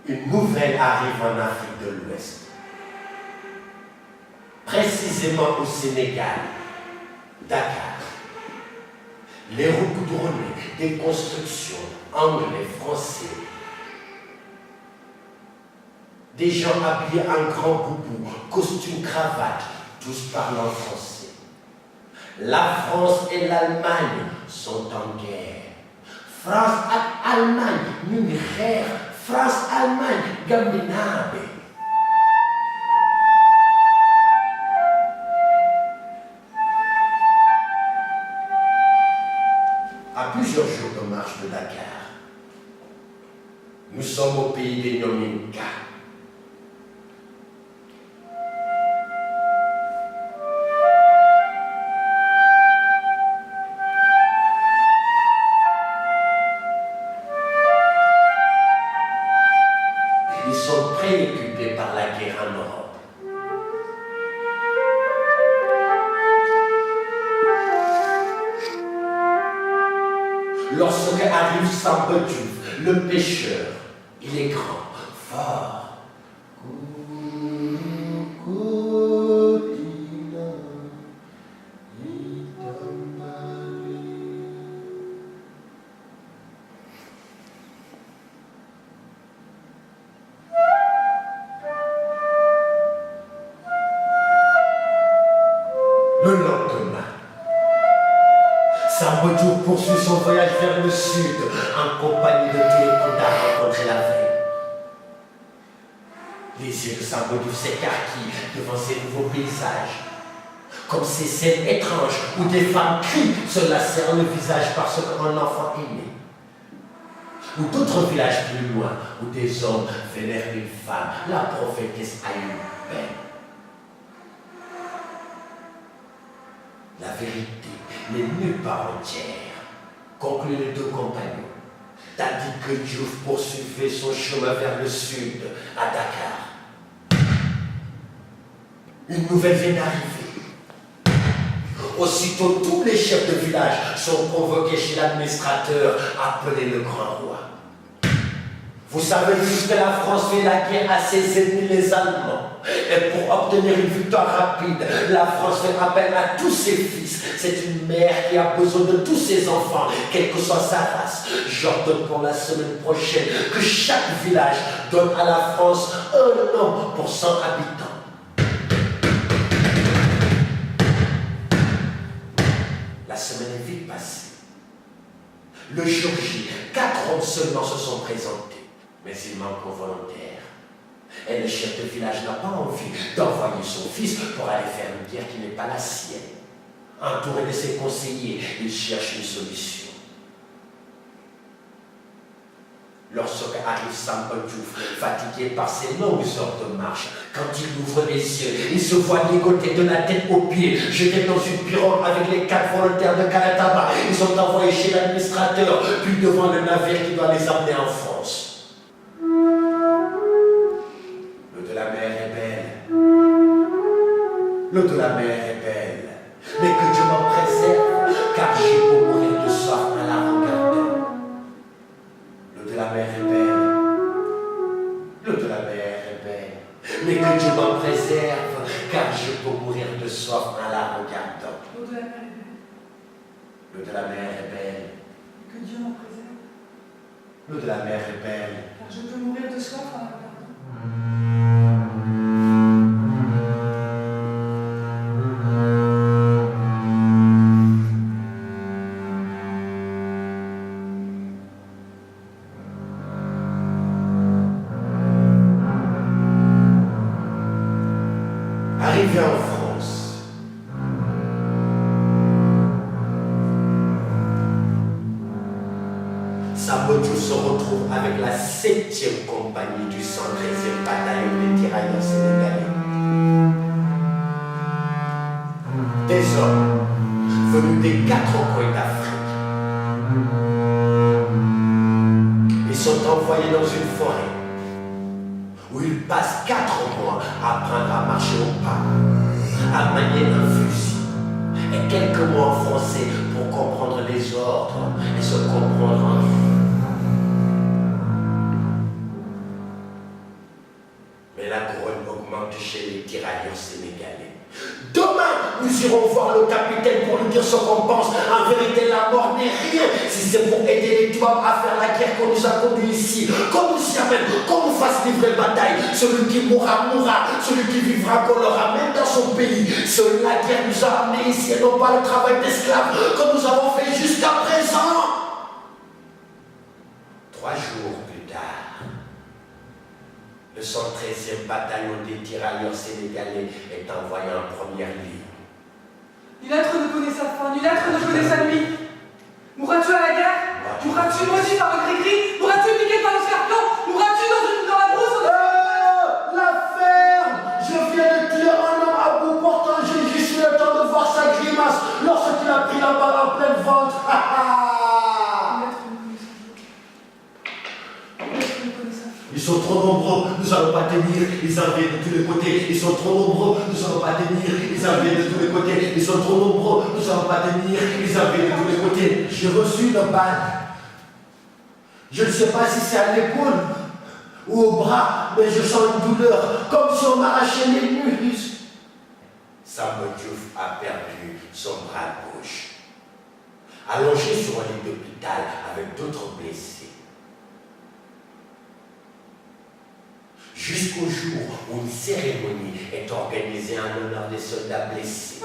Une nouvelle arrive en Afrique de l'Ouest. Précisément au Sénégal, Dakar. Les routes goudronnées, des constructions, anglais, français. Des gens habillés en grand boubou, costume, cravate, tous parlant français. La France et l'Allemagne sont en guerre. France et Allemagne, ñu xeex. France, Allemagne, Gambinabe. À plusieurs jours de marche de Dakar, nous sommes au pays des Nyominka. Ils sont préoccupés par la guerre en Europe. Lorsque arrive Samba Diouf, le pêcheur, il est grand, fort. Le lendemain, Samba Diouf poursuit son voyage vers le sud en compagnie de tous les condamnés rencontrés la veille. Les yeux de Samba Diouf s'écarquillent devant ces nouveaux paysages, comme ces scènes étranges où des femmes crient, se lacèrent le visage parce qu'un enfant est né. Ou d'autres villages plus loin, où des hommes vénèrent une femme, la prophétesse a eu peine. La vérité n'est nulle part entière, concluent les deux compagnons, tandis que Diouf poursuivait son chemin vers le sud, à Dakar. Une nouvelle vient d'arriver. Aussitôt, tous les chefs de village sont convoqués chez l'administrateur, appelé le Grand Roi. Vous savez tous que la France fait la guerre à ses ennemis, les Allemands. Et pour obtenir une victoire rapide, la France fait appel à tous ses fils. C'est une mère qui a besoin de tous ses enfants, quelle que soit sa race. J'ordonne pour la semaine prochaine que chaque village donne à la France un homme pour 100 habitants. La semaine est vite passée. Le jour J, 4 hommes seulement se sont présentés. Mais il manque aux volontaires. Et le chef de village n'a pas envie d'envoyer son fils pour aller faire une guerre qui n'est pas la sienne. Entouré de ses conseillers, il cherche une solution. Lorsque arrive Samba Diouf, fatigué par ses longues heures de marche, quand il ouvre les yeux, il se voit ligoté de la tête aux pieds, jeté dans une pirogue avec les 4 volontaires de Karataba. Ils sont envoyés chez l'administrateur, puis devant le navire qui doit les amener en France. L'eau de la mer est belle. L'eau de la mer est belle. Mais que Dieu m'en préserve, car j'ai beau mourir de soif en la regardant. L'eau de la mer est belle. L'eau de la mer est belle. Mais que Dieu m'en préserve, car j'ai beau mourir de soif en la regardant. L'eau de la mer est belle. L'eau de la mer est belle. Que Dieu m'en préserve. L'eau de la mer est belle. Car je peux mourir de soif en la regardant. Arrivé en France, Samba Diouf se retrouve avec la 7e compagnie du 113e bataillon des tirailleurs sénégalais. Des hommes venus des 4 coins d'Afrique. Ils sont envoyés dans une forêt où ils passent 4 mois à apprendre à marcher au pas, à manier un fusil, et quelques mois en français pour comprendre les ordres et se comprendre en Mais la couronne augmente chez les tirailleurs sénégalais. Demain, nous irons voir le capitaine pour lui dire ce qu'on pense. En vérité, la mort n'est rien si c'est pour aider les Touaregs à faire la guerre qu'on nous a conduits ici. Qu'on nous y amène, qu'on nous fasse livrer bataille. Celui qui mourra, mourra. Celui qui vivra, qu'on le ramène dans son pays. Seule la guerre nous a amenés ici et non pas le travail d'esclaves que nous avons fait jusqu'à présent. 3 jours plus tard, le 113e bataillon des tirailleurs sénégalais est envoyé en première ligne. Nul être ne connaît sa fin, nul être ne connaît sa nuit. Mourras-tu à la guerre? Mourras-tu maudit par le gris-gris? Mourras-tu piqué par le serpent? Mourras-tu dans la brousse? La ferme! Je viens de tuer un homme à bout portant. J'ai juste eu le temps de voir sa grimace lorsqu'il a pris la balle en pleine ventre. Ils sont trop nombreux, nous n'allons pas tenir, ils en viennent de tous les côtés. Ils sont trop nombreux, nous n'allons pas tenir, ils en viennent de tous les côtés. Ils sont trop nombreux, nous n'allons pas tenir, ils en viennent de tous les côtés. J'ai reçu une balle. Je ne sais pas si c'est à l'épaule ou au bras, mais je sens une douleur, comme si on m'arrachait les muscles. Samba Diouf a perdu son bras gauche, allongé sur un lit d'hôpital avec d'autres blessés. Jusqu'au jour où une cérémonie est organisée en l'honneur des soldats blessés.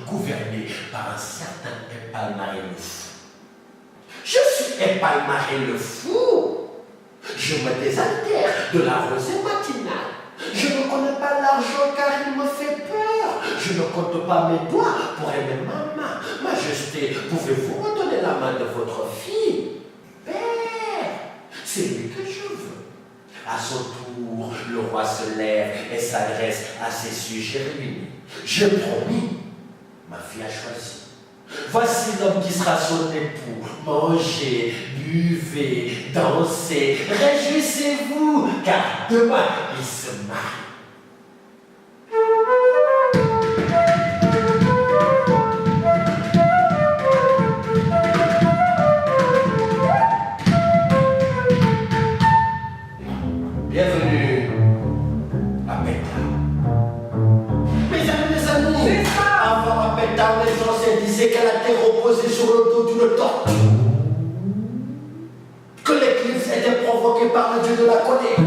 Gouverné par un certain Epalmaré le fou. Je suis Epalmaré le fou. Je me désaltère de la rosée matinale. Je ne connais pas l'argent car il me fait peur. Je ne compte pas mes doigts pour aimer ma main. Majesté, pouvez-vous me donner la main de votre fille? Père, c'est lui que je veux. À son tour, le roi se lève et s'adresse à ses sujets réunis. J'ai promis. Ma fille a choisi. Voici l'homme qui sera son époux. Mangez, buvez, dansez, réjouissez-vous, car demain, il se marie. Bienvenue à Pétard. Mes amis, avant à Pétard, les anciens disaient qu'elle a été reposée sur le dos d'une tortue. Que l'éclipse était provoquée par le dieu de la colère.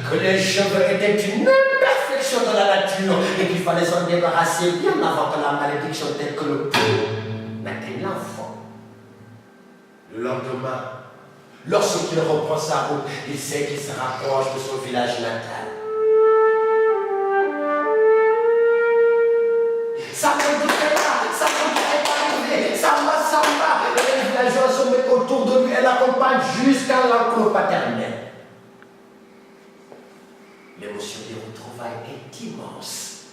Que les cheveux étaient une imperfection de la nature et qu'il fallait s'en débarrasser bien avant que la malédiction telle que le pouls n'atteigne l'enfant. Le lendemain, lorsqu'il reprend sa route, il sait qu'il se rapproche de son village natal. Samba est là, Samba est arrivé, Samba, et les villageois se mettent autour de lui et l'accompagnent jusqu'à l'enclos paternel. L'émotion des retrouvailles est immense.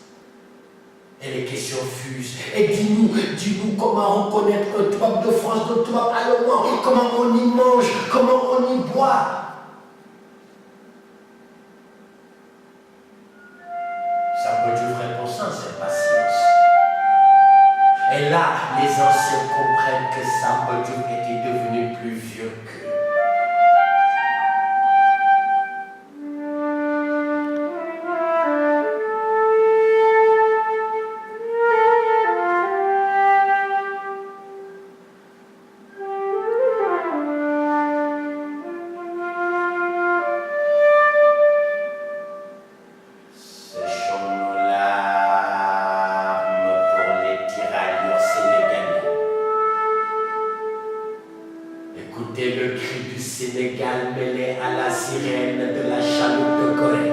Et les questions fusent. Et dis-nous comment reconnaître un Touareg de France d'un Touareg allemand, comment on y mange, comment on y boit. Samba Diouf répond sans impatience. Et là, les anciens comprennent que Samba Diouf était devenu plus vieux qu'eux. Écoutez le cri du Sénégal mêlé à la sirène de la chaloupe de Corée.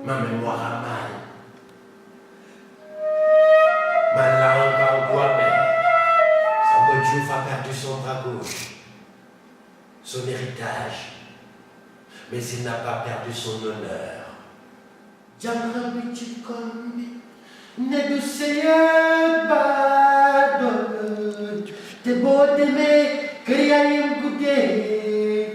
Ma mémoire a mal. Ma langue en bois mère. Samba Diouf a perdu son bras gauche, son héritage. mais il n'a pas perdu son honneur. Te beau d'aimer, que rien goûter,